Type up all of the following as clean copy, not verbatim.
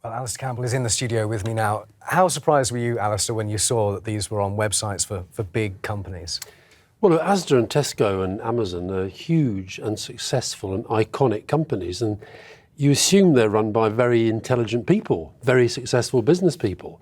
Well, Alistair Campbell is in the studio with me now. How surprised were you, Alistair, when you saw that these were on websites for big companies? Well, Asda and Tesco and Amazon are huge and successful and iconic companies, and you assume they're run by very intelligent people, very successful business people.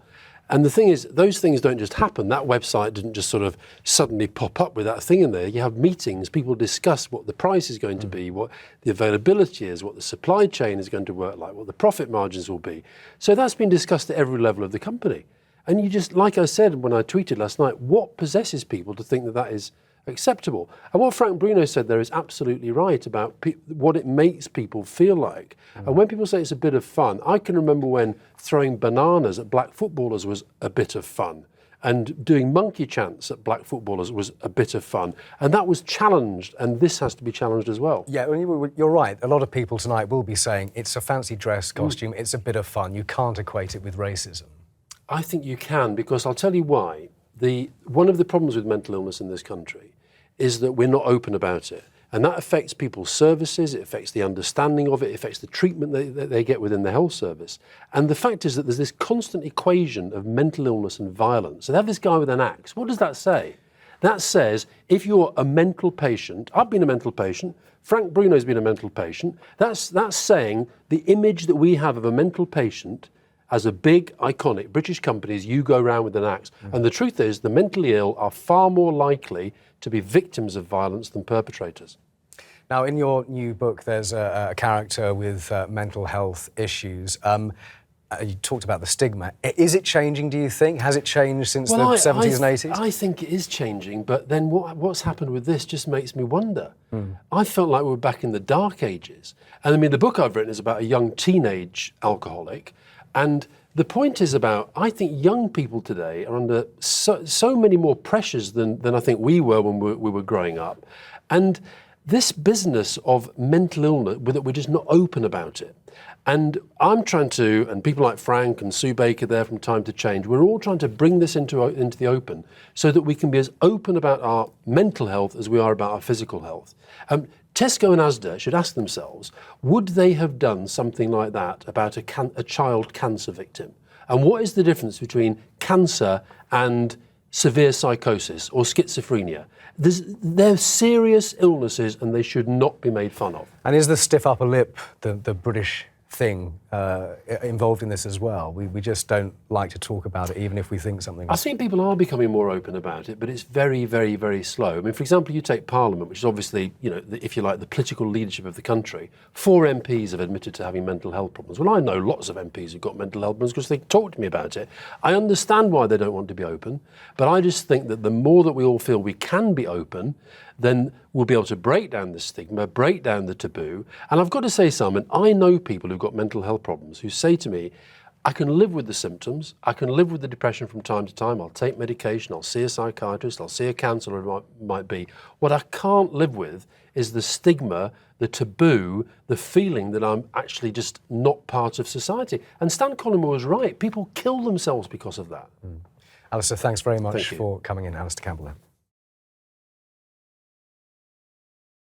And the thing is, those things don't just happen. That website didn't just sort of suddenly pop up with that thing in there. You have meetings, people discuss what the price is going to be, what the availability is, what the supply chain is going to work like, what the profit margins will be. So that's been discussed at every level of the company. And you just, like I said when I tweeted last night, what possesses people to think that that is acceptable? And what Frank Bruno said there is absolutely right about what it makes people feel like. And when people say it's a bit of fun, I can remember when throwing bananas at black footballers was a bit of fun, and doing monkey chants at black footballers was a bit of fun. And that was challenged, and this has to be challenged as well. Yeah, you're right. A lot of people tonight will be saying it's a fancy dress costume, it's a bit of fun. You can't equate it with racism. I think you can, because I'll tell you why. One of the problems with mental illness in this country is that we're not open about it. And that affects people's services, it affects the understanding of it, it affects the treatment that they get within the health service. And the fact is that there's this constant equation of mental illness and violence. So they have this guy with an axe. What does that say? That says if you're a mental patient, I've been a mental patient, Frank Bruno's been a mental patient, that's saying the image that we have of a mental patient as a big, iconic British company is you go around with an axe. And the truth is the mentally ill are far more likely to be victims of violence than perpetrators. Now, in your new book, there's a character with mental health issues. You talked about the stigma. Is it changing, do you think? Has it changed since the 70s and 80s? I think it is changing, but then what's happened with this just makes me wonder. I felt like we were back in the dark ages. And I mean, the book I've written is about a young teenage alcoholic. And the point is about, I think young people today are under so many more pressures than I think we were when we were growing up. And this business of mental illness, that we're just not open about it. And I'm trying to, and people like Frank and Sue Baker there from Time to Change, we're all trying to bring this into the open so that we can be as open about our mental health as we are about our physical health. Tesco and Asda should ask themselves, would they have done something like that about a child cancer victim? And what is the difference between cancer and severe psychosis or schizophrenia? They're serious illnesses and they should not be made fun of. And is the stiff upper lip the British thing involved in this as well? We just don't like to talk about it, even if we think something. I think people are becoming more open about it, but it's very, very, very slow. I mean, for example, you take Parliament, which is obviously, if you like, the political leadership of the country. 4 MPs have admitted to having mental health problems. Well, I know lots of MPs who've got mental health problems because they talk to me about it. I understand why they don't want to be open, but I just think that the more that we all feel we can be open, then we'll be able to break down the stigma, break down the taboo. And I've got to say, Simon, I know people who've got mental health problems who say to me, I can live with the symptoms, I can live with the depression from time to time, I'll take medication, I'll see a psychiatrist, I'll see a counsellor, it might be. What I can't live with is the stigma, the taboo, the feeling that I'm actually just not part of society. And Stan Collymore was right, people kill themselves because of that. Alistair, thanks very much for coming in. Alistair Campbell there.